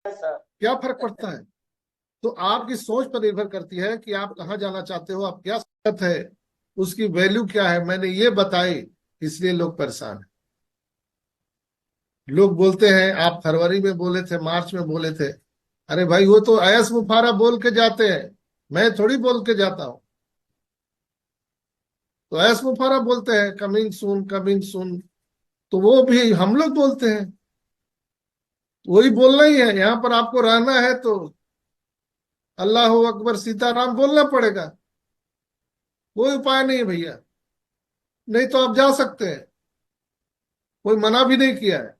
क्या फर्क पड़ता है? तो आपकी सोच पर निर्भर करती है कि आप कहाँ जाना चाहते हो, आप क्या सोच है, उसकी वैल्यू क्या है। मैंने ये बताई, इसलिए लोग परेशान हैं। लोग बोलते हैं आप फरवरी में बोले थे, मार्च में बोले थे। अरे भाई, वो तो ऐस मुफारा बोल के जाते हैं, मैं थोड़ी बोल के जाता हूँ। तो ऐस मुफारा बोलते हैं कमिंग सून कमिंग सून, तो वो भी हम लोग बोलते हैं। वही बोलना ही है, यहाँ पर आपको रहना है तो अल्लाह अकबर सीताराम बोलना पड़ेगा। कोई उपाय नहीं है भैया, नहीं तो आप जा सकते हैं, कोई मना भी नहीं किया है।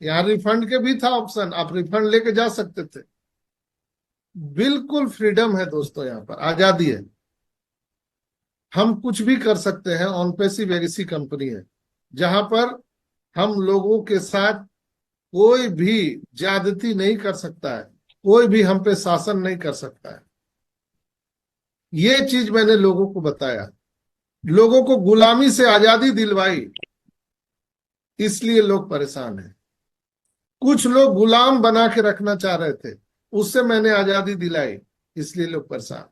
यहाँ रिफंड के भी था ऑप्शन, आप रिफंड लेके जा सकते थे। बिल्कुल फ्रीडम है दोस्तों, यहाँ पर आजादी है। हम कुछ भी कर सकते हैं। ऑन पैसिव एक ऐसी कंपनी है जहां पर हम लोगों के साथ कोई भी ज्यादती नहीं कर सकता है, कोई भी हम पे शासन नहीं कर सकता है। ये चीज मैंने लोगों को बताया, लोगों को गुलामी से आजादी दिलवाई, इसलिए लोग परेशान हैं। कुछ लोग गुलाम बना के रखना चाह रहे थे, उससे मैंने आजादी दिलाई, इसलिए लोग परेशान।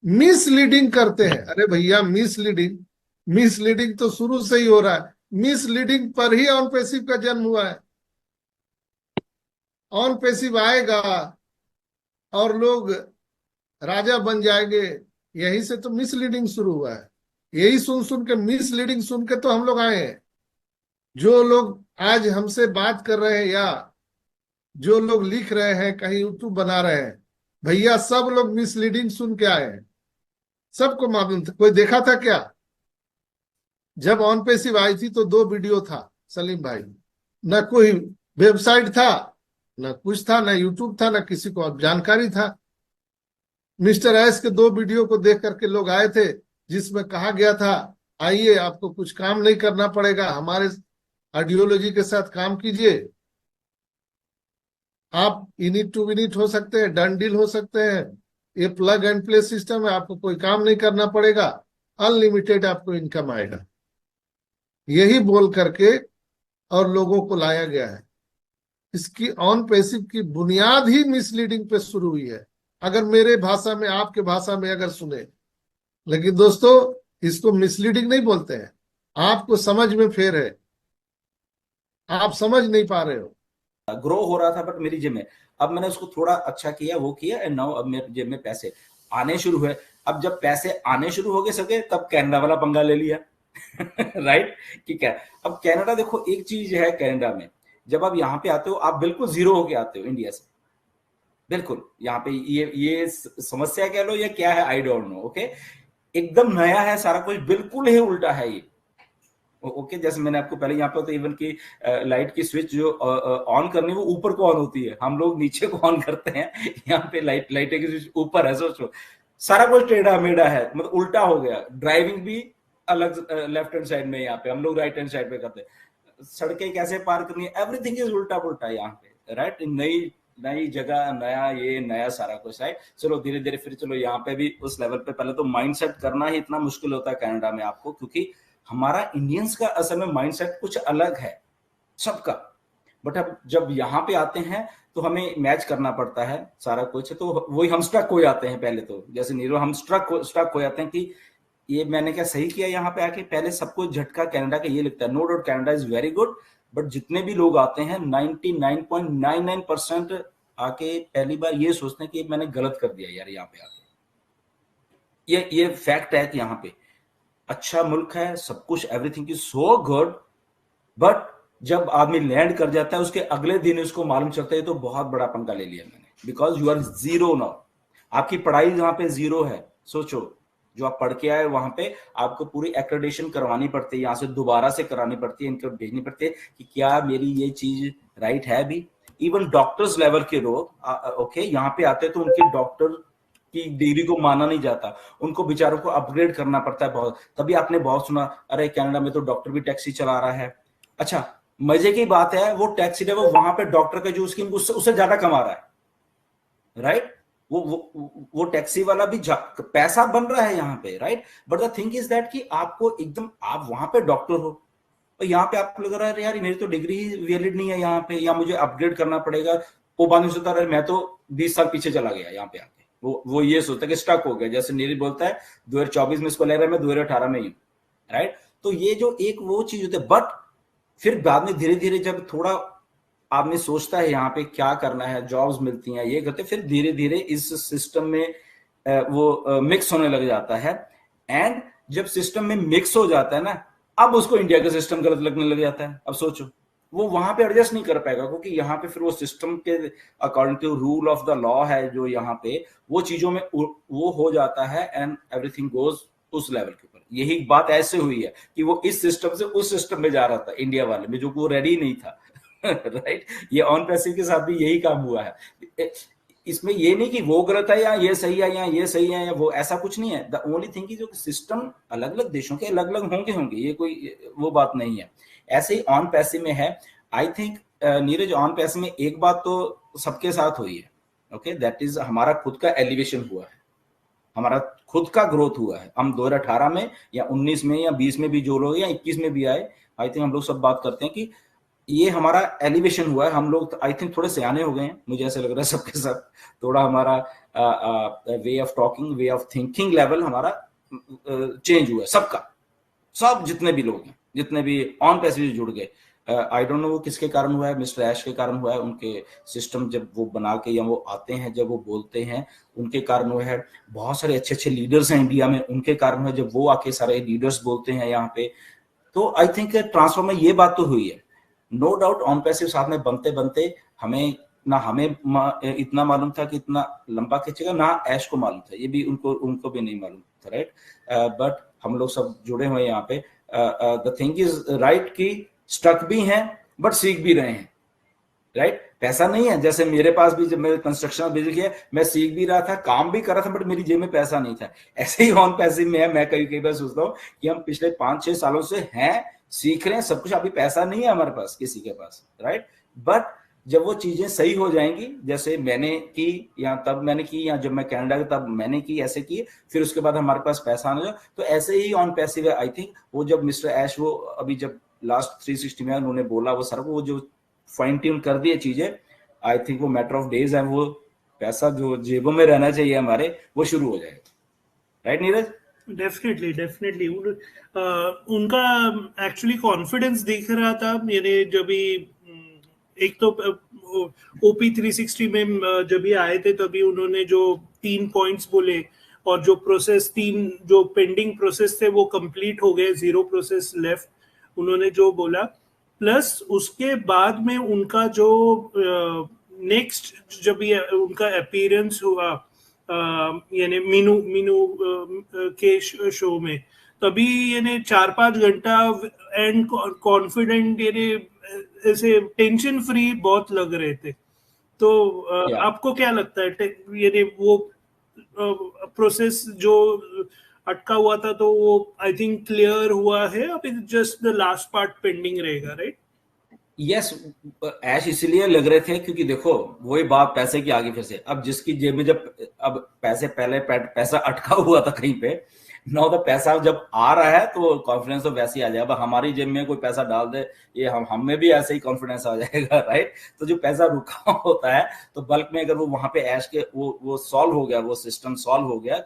मिसलीडिंग करते हैं, अरे भैया मिसलीडिंग, मिसलीडिंग तो शुरू से ही हो रहा है। मिसलीडिंग पर ही ऑन पैसिव का जन्म हुआ है। ऑन पैसिव आएगा और लोग राजा बन जाएंगे, यही से तो मिसलीडिंग शुरू हुआ है। यही सुन सुन के, मिसलीडिंग सुन के तो हम लोग आए हैं। जो लोग आज हमसे बात कर रहे हैं या जो लोग लिख रहे हैं, कहीं यूट्यूब बना रहे हैं, भैया सब लोग मिसलीडिंग सुन के आए हैं। सबको मालूम था। कोई देखा था क्या? जब ऑन पैसिव आई थी तो दो वीडियो था सलीम भाई, न कोई वेबसाइट था, न कुछ था, न यूट्यूब था, न किसी को अब जानकारी था। मिस्टर एस के दो वीडियो को देख करके लोग आए थे, जिसमें कहा गया था आइए आपको कुछ काम नहीं करना पड़ेगा, हमारे आइडियोलॉजी के साथ काम कीजिए, आप यूनिट टू यूनिट हो सकते हैं, डन डील हो सकते हैं, ये प्लग एंड प्ले सिस्टम है, आपको कोई काम नहीं करना पड़ेगा, अनलिमिटेड आपको इनकम आएगा। यही बोल करके और लोगों को लाया गया है। इसकी ऑन पैसिव की बुनियाद ही मिसलीडिंग पे शुरू हुई है, अगर मेरे भाषा में, आपके भाषा में अगर सुने। लेकिन दोस्तों, इसको मिसलीडिंग नहीं बोलते हैं, आपको समझ में फेर है, आप समझ नहीं पा रहे हो। ग्रो हो रहा था बट मेरी जेब में, अब मैंने उसको थोड़ा अच्छा किया, वो किया, एंड नाउ अब मेरे जेब में पैसे आने शुरू हुए। अब जब पैसे आने शुरू हो गए सके, तब कनाडा वाला पंगा ले लिया। राइट कि क्या। अब कनाडा देखो, एक चीज है कनाडा में, जब आप यहाँ पे आते हो आप बिल्कुल जीरो होके आते हो इंडिया से। बिल्कुल यहाँ पे ये समस्या कह लो या क्या है, आई डोंट नो। ओके, एकदम नया है सारा कुछ, बिल्कुल ही उल्टा है ये। ओके, जैसे मैंने आपको पहले यहाँ पे तो इवन की लाइट की स्विच जो ऑन करनी वो ऊपर को ऑन होती है, हम लोग नीचे को ऑन करते हैं। यहाँ पे लाइट की स्विच ऊपर है। सोचो, सारा कुछ टेढ़ा मेढ़ा है, मतलब उल्टा हो गया। ड्राइविंग भी अलग लेफ्ट हैंड साइड में, यहाँ पे हम लोग राइट हैंड साइड पे करते हैं। सड़कें कैसे पार करनी है, एवरीथिंग इज उल्टा पुल्टा यहाँ पे। राइट, नई नई जगह, नया ये नया सारा कुछ। राइट, चलो धीरे धीरे फिर चलो यहाँ पे भी उस लेवल पे। पहले तो माइंडसेट करना ही इतना मुश्किल होता है कनाडा में आपको, क्योंकि हमारा इंडियंस का असल में माइंडसेट कुछ अलग है सबका। बट अब जब यहाँ पे आते हैं तो हमें मैच करना पड़ता है सारा कुछ, तो वही हम स्ट्रक हो जाते हैं। पहले तो जैसे नीरो, हम स्ट्रक हो जाते हैं कि ये मैंने क्या सही किया यहाँ पे आके। पहले सबको झटका कनाडा का ये लगता है, no doubt Canada is very good, but जितने भी लोग आते हैं 99.99% आके पहली बार ये सोचते हैं कि मैंने गलत कर दिया यार यहाँ पे आके। ये फैक्ट है कि यहाँ पे अच्छा मुल्क है, सब कुछ, everything is so good, but जब आदमी लैंड कर जाता है उसके अगले दिन उसको मालूम चलता है तो बहुत बड़ा पंगा ले लिया मैंने, because you are zero now. आपकी पढ़ाई जहां पे जीरो है, सोचो, जो आप पढ़ के आए वहां पे आपको पूरी एक्रेडिटेशन करवानी पड़ती है, यहाँ से दोबारा से करानी पड़ती है, इनको भेजनी पड़ती है कि क्या मेरी ये चीज राइट है भी। इवन डॉक्टर्स लेवल के लोग ओके यहाँ पे आते हैं तो उनके डॉक्टर की डिग्री को माना नहीं जाता, उनको बेचारों को अपग्रेड करना पड़ता है बहुत। तभी आपने बहुत सुना, अरे कनाडा में तो डॉक्टर भी टैक्सी चला रहा है। अच्छा, मजे की बात है, वो टैक्सी ड्राइवर वहां पे डॉक्टर का जो उसकी उससे ज्यादा कमा रहा है। राइट, वो टैक्सी वाला भी पैसा बन रहा है यहाँ पे। Right, but the thing is that कि आपको एकदम, आप वहां पे डॉक्टर हो, और यहाँ पे आपको लग रहा है यार मेरी तो डिग्री ही वैलिड नहीं है यहाँ पे, या मुझे अपग्रेड करना पड़ेगा। वो बाद में सोचता है मैं तो 20 साल पीछे चला गया यहाँ पे आके। वो ये सोचता है कि स्टक हो गया, जैसे नीरज बोलता है 2024 में इसको लग रहा है मैं 2018 में ही हूँ, राइट। तो ये जो एक वो चीज होती है, बट फिर बाद में धीरे धीरे जब थोड़ा आदमी सोचता है यहाँ पे क्या करना है, जॉब्स मिलती हैं, ये करते, फिर धीरे धीरे इस सिस्टम में वो मिक्स होने लग जाता है। एंड जब सिस्टम में मिक्स हो जाता है ना, अब उसको इंडिया का सिस्टम गलत लगने लग जाता है। अब सोचो वो वहां पे एडजस्ट नहीं कर पाएगा, क्योंकि यहाँ पे फिर वो सिस्टम के according to rule of the law है जो यहाँ पे, वो चीजों में वो हो जाता है एंड एवरीथिंग गोज उस लेवल के ऊपर। यही बात ऐसे हुई है कि वो इस सिस्टम से उस सिस्टम में जा रहा था इंडिया वाले में, जो वो रेडी नहीं था। राइट। ये ऑन पैसिव के साथ भी यही काम हुआ है। इसमें ये नहीं कि वो गलत है या ये सही है या ये सही है या वो, ऐसा कुछ नहीं है। द ओनली थिंग की जो सिस्टम अलग अलग देशों के अलग अलग होंगे, ये कोई वो बात नहीं है। ऐसे ही ऑन पैसिव में है। I think Neeraj, on passive में एक बात तो सबके साथ हुई है, ओके, दैट इज हमारा खुद का एलिवेशन हुआ है, हमारा खुद का ग्रोथ हुआ है। हम 2018 में या 19 में या 20 में भी जो लोग या 21 में भी आए, आई थिंक हम लोग सब बात करते हैं कि ये हमारा एलिवेशन हुआ है। हम लोग आई थिंक थोड़े सियाने हो गए हैं, मुझे ऐसा लग रहा है सबके सब। थोड़ा हमारा way of talking, way of thinking level हमारा चेंज हुआ है सबका, सब जितने भी लोग हैं, जितने भी ऑन पैसिव जुड़ गए। आई डोंट नो वो किसके कारण हुआ है, मिस्टर ऐश के कारण हुआ है। उनके सिस्टम जब वो बना के या वो आते हैं, जब वो बोलते हैं, उनके कारण हुआ है। बहुत सारे अच्छे अच्छे लीडर्स हैं इंडिया में, उनके कारण हुआ है जब वो आके सारे लीडर्स बोलते हैं यहाँ पे। तो आई थिंक ट्रांसफर में ये बात तो हुई है, नो डाउट। ऑन पैसिव साथ में बनते बनते हमें इतना मालूम था कि इतना लंबा खींचेगा, ना ऐश को मालूम था, ये भी उनको भी नहीं मालूम था, राइट। बट हम लोग सब जुड़े हुए यहाँ पे। द थिंग इज राइट कि स्टक भी हैं बट सीख भी रहे हैं, राइट। पैसा नहीं है, जैसे मेरे पास भी जब मैं कंस्ट्रक्शन बिजनेस किया, मैं सीख भी रहा था, काम भी कर रहा था, बट मेरी जेब में पैसा नहीं था। ऐसे ही ऑन पैसिव में है। मैं कई बार सोचता हूँ कि हम पिछले 5-6 सालों से हैं, सीख रहे हैं सब कुछ, अभी पैसा नहीं है हमारे पास, किसी के पास, राइट। बट जब वो चीजें सही हो जाएंगी, जैसे मैंने की या तब मैंने की, या जब मैं कनाडा गया तब मैंने की, ऐसे की, फिर उसके बाद हमारे पास पैसा आना, तो ऐसे ही ऑन पैसिव है। आई थिंक वो जब मिस्टर ऐश वो अभी जब लास्ट 360 में उन्होंने बोला वो सर, वो जो फाइन ट्यून कर दिए चीजें, आई थिंक वो मैटर ऑफ डेज है, वो पैसा जो जेबों में रहना चाहिए हमारे, वो शुरू हो जाएगा, राइट नीरज। डेफिनेटली उनका एक्चुअली कॉन्फिडेंस दिख रहा था मेरे जब भी। एक तो ओपी 360 में जब भी आए थे तभी उन्होंने जो 3 पॉइंट्स बोले, और जो प्रोसेस 3 जो पेंडिंग प्रोसेस थे वो कंप्लीट हो गए, 0 प्रोसेस लेफ्ट, उन्होंने जो बोला। प्लस उसके बाद में उनका जो नेक्स्ट जब ये उनका अपीयरेंस हुआ यानी मीनू के शो में, तभी यानी 4-5 घंटा एंड कॉन्फिडेंट, यानी ऐसे टेंशन फ्री बहुत लग रहे थे। तो आपको क्या लगता है, यानी वो प्रोसेस जो अटका हुआ था तो वो आई थिंक क्लियर हुआ है, अभी just the last part pending रहेगा, राइट? यस, ऐश इसलिए लग रहे थे क्योंकि देखो वही बात पैसे की आगे फिर से। अब जिसकी जेब में जब अब पैसे पहले पैसा अटका हुआ था कहीं पे, ना तो पैसा जब आ रहा है तो कॉन्फिडेंस तो वैसे ही आ जाएगा। अब हमारी जेब में कोई पैसा डाल दे, ये हम में भी ऐसे ही कॉन्फिडेंस आ जाएगा, राइट। तो जो पैसा रुका होता है, तो बल्क में अगर वो वहां पे ऐश के वो सॉल्व हो गया, वो सिस्टम सॉल्व हो गया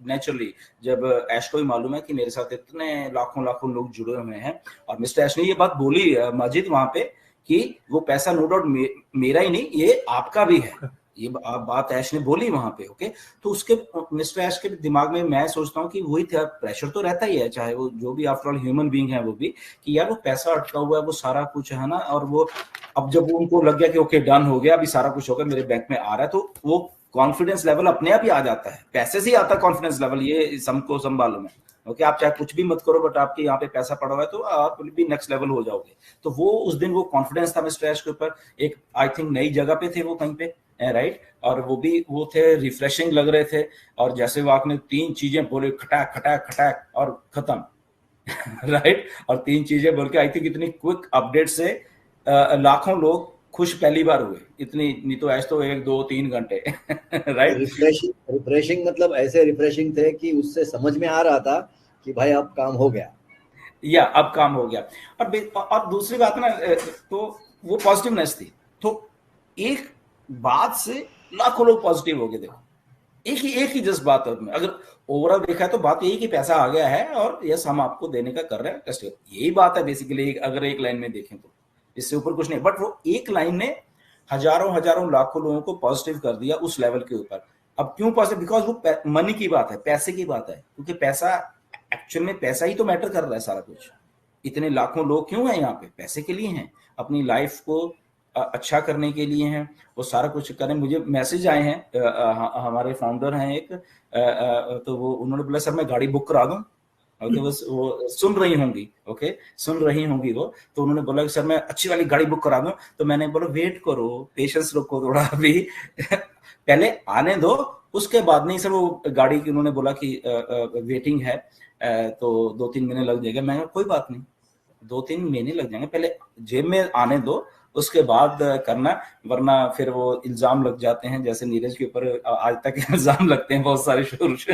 नेचुरली। जब ऐश को भी मालूम है कि मेरे साथ इतने लाखों लाखों लोग जुड़े हुए हैं, और मिस्टर ऐश ने ये बात बोली मजिद वहां पे कि वो पैसा नो डाउट मेरा ही नहीं, ये आपका भी है, ये बात ऐश ने बोली वहां पे, ओके। तो उसके मिस्टर ऐश के दिमाग में मैं सोचता हूँ कि वही था, प्रेशर तो रहता ही है, चाहे वो जो भी आफ्टर ऑल ह्यूमन बीइंग है वो भी, कि यार वो पैसा अटका हुआ है, वो सारा कुछ है ना। और वो अब जब उनको लग गया कि ओके डन हो गया, अभी सारा कुछ हो गया, मेरे बैंक में आ रहा है, तो वो कॉन्फिडेंस लेवल अपने आप ही आ जाता है। पैसे से ही आता है कॉन्फिडेंस लेवल, ये सबको संभालो में, ओके। आप चाहे कुछ भी मत करो, बट आपके यहाँ पे पैसा पड़ा हुआ है तो आप भी नेक्स्ट लेवल हो जाओगे। तो वो उस दिन वो कॉन्फिडेंस था मिस्टर ऐश के ऊपर, एक आई थिंक नई जगह पे थे वो कहीं पे, राइट। और वो भी वो थे, रिफ्रेशिंग लग रहे थे। और जैसे वो आपने 3 चीजें बोले, खटाक खटाक खटाक और खत्म, राइट। और 3 चीजें बोल के आई थिंक इतनी क्विक अपडेट से लाखों लोग खुश पहली बार हुए। इतनी नहीं तो ऐसे तो 1-2-3 घंटे, राइट। रिफ्रेशिंग मतलब ऐसे रिफ्रेशिंग थे कि उससे समझ में आ रहा था कि भाई अब काम हो गया। या अब काम हो गया। और दूसरी बात ना, तो वो पॉजिटिवनेस थी, तो एक बात से लाखों लोग पॉजिटिव हो गए। देखो एक ही जस्ट बात है उसमें, अगर ओवरऑल देखा है तो बात यही कि पैसा आ गया है और यस हम आपको देने का कर रहे हैं, टेस्ट यही बात है बेसिकली, अगर एक लाइन में देखें तो इससे ऊपर कुछ नहीं। बट वो एक लाइन ने हजारों हजारों लाखों लोगों को पॉजिटिव कर दिया उस लेवल के ऊपर। अब क्यों पॉजिटिव? बिकॉज वो मनी की बात है, पैसे की बात है, क्योंकि पैसा एक्चुअल में पैसा ही तो मैटर कर रहा है सारा कुछ। इतने लाखों लोग क्यों हैं यहाँ पे? पैसे के लिए हैं, अपनी लाइफ को अच्छा करने के लिए हैं, वो सारा कुछ करें। मुझे मैसेज आए हैं, हमारे फाउंडर हैं एक, तो वो उन्होंने बोला सर मैं गाड़ी बुक करा दूं, ओके वो सुन रही होंगी, ओके सुन रही होंगी वो, तो उन्होंने बोला कि सर मैं अच्छी वाली गाड़ी बुक करा दूं। तो मैंने बोला वेट करो, पेशेंस रखो थोड़ा अभी पहले आने दो, उसके बाद। नहीं सर वो गाड़ी की उन्होंने बोला कि वेटिंग है, तो 2-3 महीने लग जाएगा। मैं कोई बात नहीं, 2-3 महीने लग जाएंगे, पहले जेब में आने दो, उसके बाद करना, वरना फिर वो इल्जाम लग जाते हैं, जैसे नीरज के ऊपर आज तक इल्जाम लगते हैं बहुत सारे शुरू से